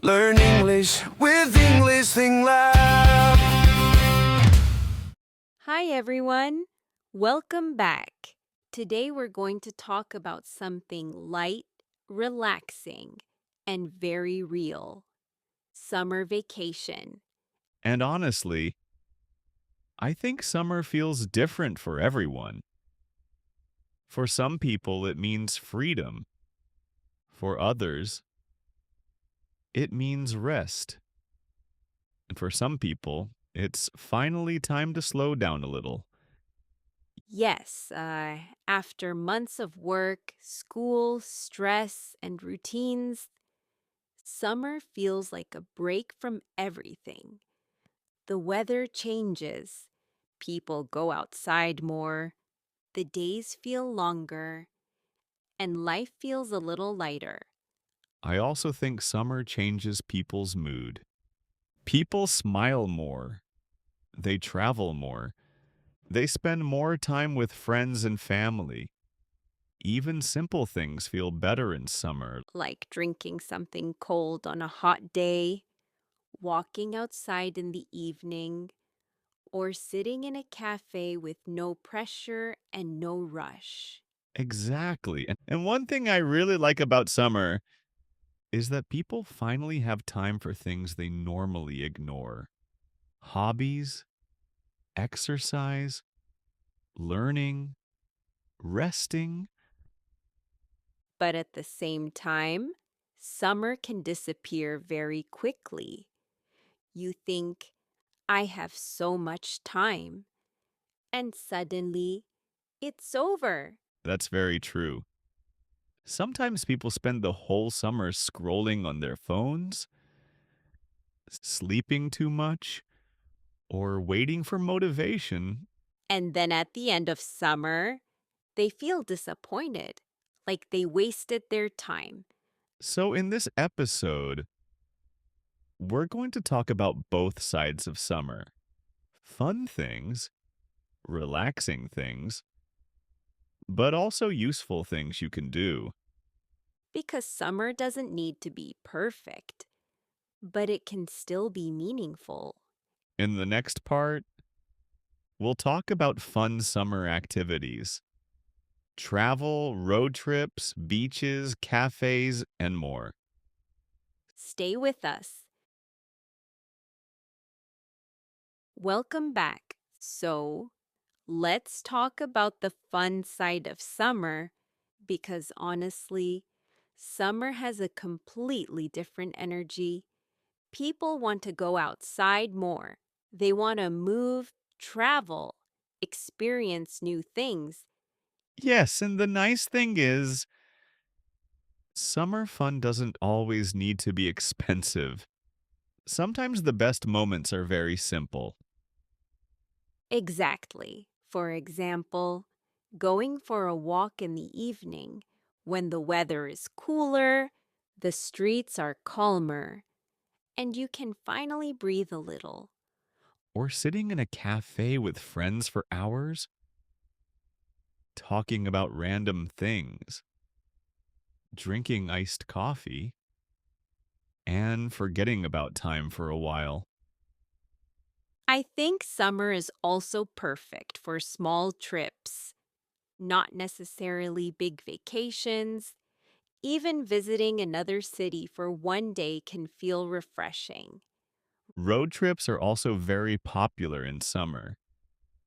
Learn English with English Lab. Hi, everyone. Welcome back. Today we're going to talk about something light, relaxing, and very real summer vacation. And honestly, I think summer feels different for everyone. For some people, it means freedom. For others, it means rest. And for some people, it's finally time to slow down a little. Yes, after months of work, school, stress, and routines, summer feels like a break from everything. The weather changes, people go outside more, the days feel longer, and life feels a little lighter. I also think summer changes people's mood. People smile more. They travel more. They spend more time with friends and family. Even simple things feel better in summer. Like drinking something cold on a hot day, walking outside in the evening, or sitting in a cafe with no pressure and no rush. Exactly. And one thing I really like about summer is that people finally have time for things they normally ignore. Hobbies, exercise, learning, resting. But at the same time, summer can disappear very quickly. You think, I have so much time, and suddenly it's over. That's very true. Sometimes people spend the whole summer scrolling on their phones, sleeping too much, or waiting for motivation. And then at the end of summer, they feel disappointed, like they wasted their time. So, in this episode, we're going to talk about both sides of summer: fun things, relaxing things, but also useful things you can do. Because summer doesn't need to be perfect, but it can still be meaningful. In the next part, we'll talk about fun summer activities: travel, road trips, beaches, cafes, and more. Stay with us. Welcome back. So, let's talk about the fun side of summer because honestly, summer has a completely different energy. People want to go outside more. They want to move, travel, experience new things. Yes, and the nice thing is, summer fun doesn't always need to be expensive. Sometimes the best moments are very simple. Exactly. For example, going for a walk in the evening when the weather is cooler, the streets are calmer, and you can finally breathe a little. Or sitting in a cafe with friends for hours, talking about random things, drinking iced coffee, and forgetting about time for a while. I think summer is also perfect for small trips, not necessarily big vacations. Even visiting another city for one day can feel refreshing. Road trips are also very popular in summer.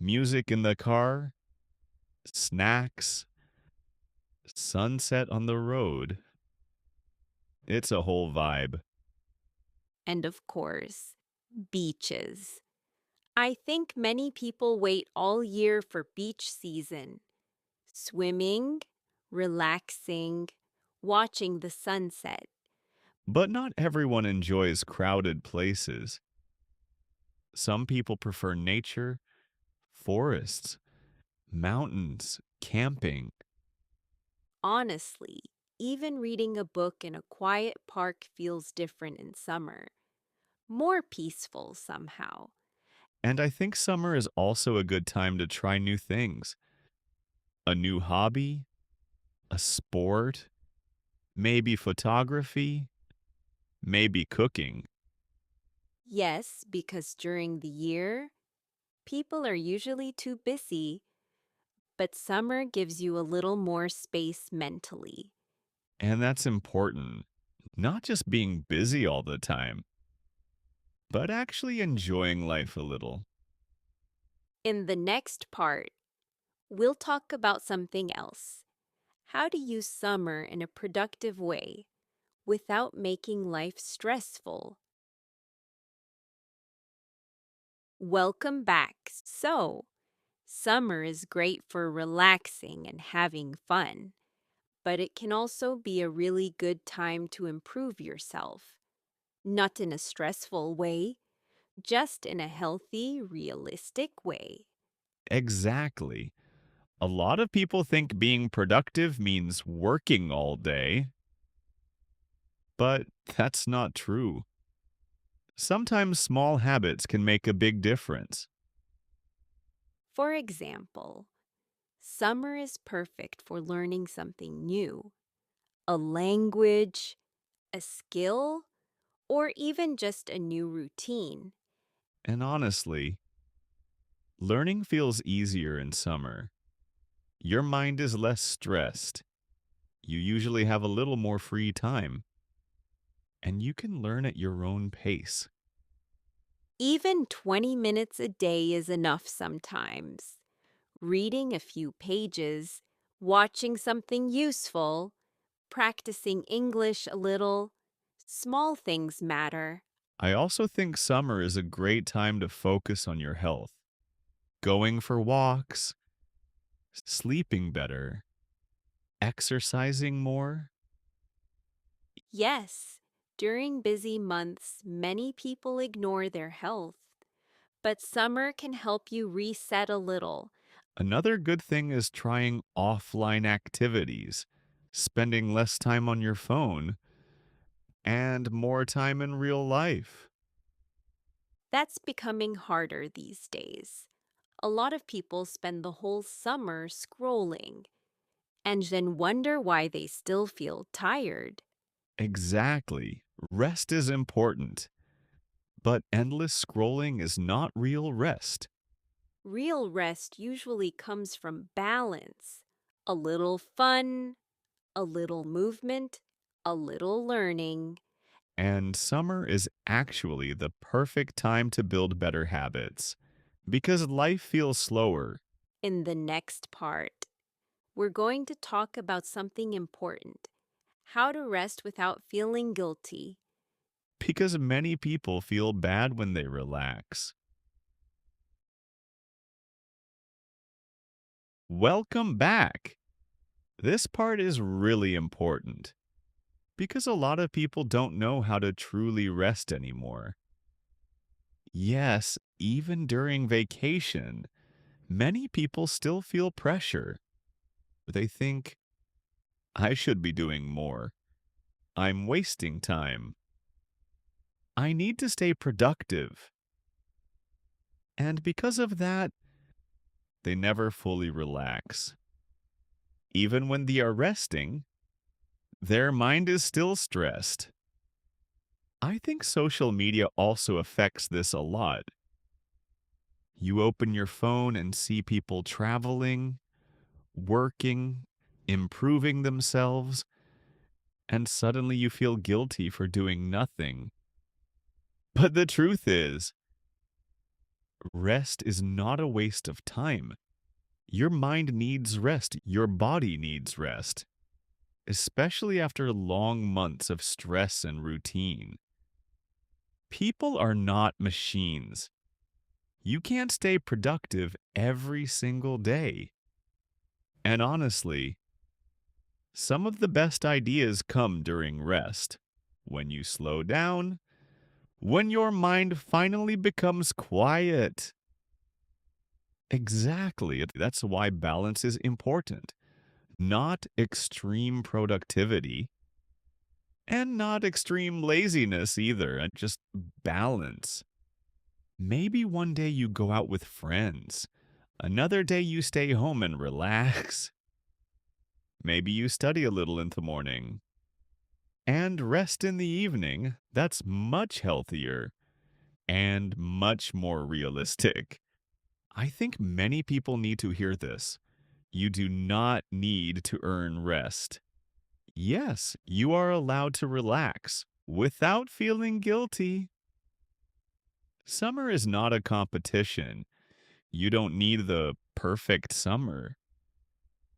Music in the car, snacks, sunset on the road. It's a whole vibe. And of course, beaches. I think many people wait all year for beach season. Swimming, relaxing, watching the sunset. But not everyone enjoys crowded places. Some people prefer nature, forests, mountains, camping. Honestly, even reading a book in a quiet park feels different in summer. More peaceful somehow. And I think summer is also a good time to try new things. A new hobby, a sport, maybe photography. maybe cooking. Yes, because during the year, people are usually too busy, but summer gives you a little more space mentally. And that's important. Not just being busy all the time, but actually enjoying life a little. In the next part, we'll talk about something else: how to use summer in a productive way without making life stressful. Welcome back. So, summer is great for relaxing and having fun, but it can also be a really good time to improve yourself. Not in a stressful way, just in a healthy, realistic way. Exactly. A lot of people think being productive means working all day, but that's not true. Sometimes small habits can make a big difference. For example, summer is perfect for learning something new: a language, a skill, or even just a new routine. And honestly, learning feels easier in summer. Your mind is less stressed. You usually have a little more free time, and you can learn at your own pace. Even 20 minutes a day is enough sometimes. Reading a few pages, watching something useful, practicing English a little, small things matter. I also think summer is a great time to focus on your health. Going for walks, sleeping better, exercising more. Yes, during busy months, many people ignore their health, but summer can help you reset a little. Another good thing is trying offline activities, spending less time on your phone, and more time in real life. That's becoming harder these days. A lot of people spend the whole summer scrolling and then wonder why they still feel tired. Exactly. Rest is important, but endless scrolling is not real rest. Real rest usually comes from balance: a little fun, a little movement, a little learning. And summer is actually the perfect time to build better habits because life feels slower. In the next part, we're going to talk about something important: how to rest without feeling guilty. Because many people feel bad when they relax. Welcome back. This part is really important because a lot of people don't know how to truly rest anymore. Yes, even during vacation, many people still feel pressure. They think, I should be doing more. I'm wasting time. I need to stay productive. And because of that, they never fully relax. Even when they are resting, their mind is still stressed. I think social media also affects this a lot. You open your phone and see people traveling, working, improving themselves, and suddenly you feel guilty for doing nothing. But the truth is, rest is not a waste of time. Your mind needs rest. Your body needs rest, especially after long months of stress and routine. People are not machines. You can't stay productive every single day. And honestly, some of the best ideas come during rest. When you slow down, when your mind finally becomes quiet. Exactly. That's why balance is important. Not extreme productivity and not extreme laziness either. Just balance. Maybe one day you go out with friends. Another day you stay home and relax. Maybe you study a little in the morning. and rest in the evening. That's much healthier and much more realistic. I think many people need to hear this. You do not need to earn rest. Yes, you are allowed to relax without feeling guilty. Summer is not a competition. You don't need the perfect summer.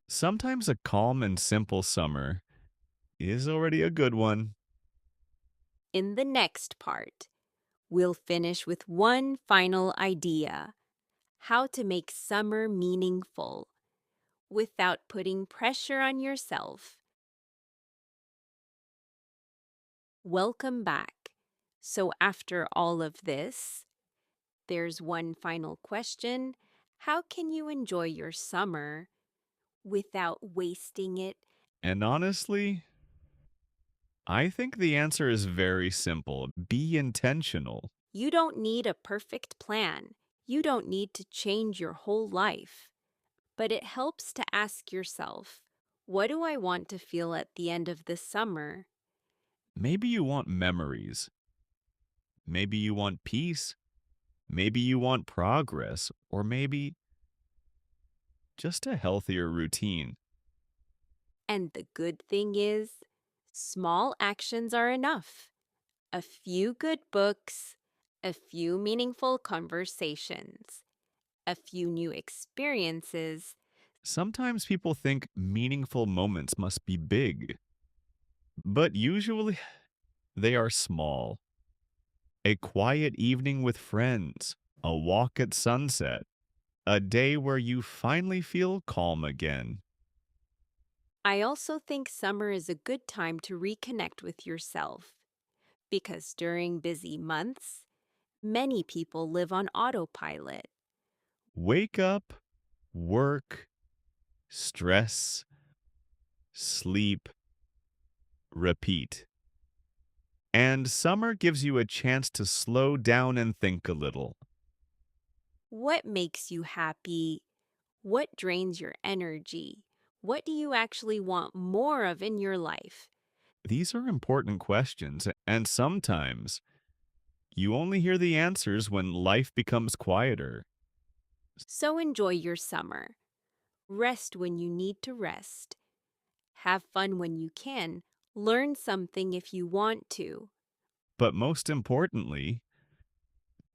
Sometimes a calm and simple summer is already a good one. In the next part, we'll finish with one final idea: how to make summer meaningful without putting pressure on yourself. Welcome back. So, after all of this, there's one final question: how can you enjoy your summer without wasting it? And honestly, I think the answer is very simple. Be intentional. You don't need a perfect plan. You don't need to change your whole life. But it helps to ask yourself, what do I want to feel at the end of this summer? Maybe you want memories. Maybe you want peace. Maybe you want progress. Or maybe just a healthier routine. And the good thing is, small actions are enough. A few good books, a few meaningful conversations, a few new experiences. Sometimes people think meaningful moments must be big, but usually they are small. A quiet evening with friends, a walk at sunset, a day where you finally feel calm again. I also think summer is a good time to reconnect with yourself because during busy months, many people live on autopilot. Wake up, work, stress, sleep, repeat. And summer gives you a chance to slow down and think a little. What makes you happy? What drains your energy? What do you actually want more of in your life? These are important questions, and sometimes you only hear the answers when life becomes quieter. So enjoy your summer. Rest when you need to rest. Have fun when you can. Learn something if you want to. But most importantly,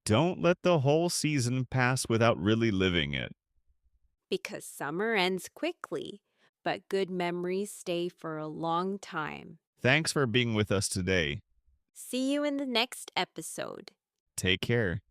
don't let the whole season pass without really living it. Because summer ends quickly, but good memories stay for a long time. Thanks for being with us today. See you in the next episode. Take care.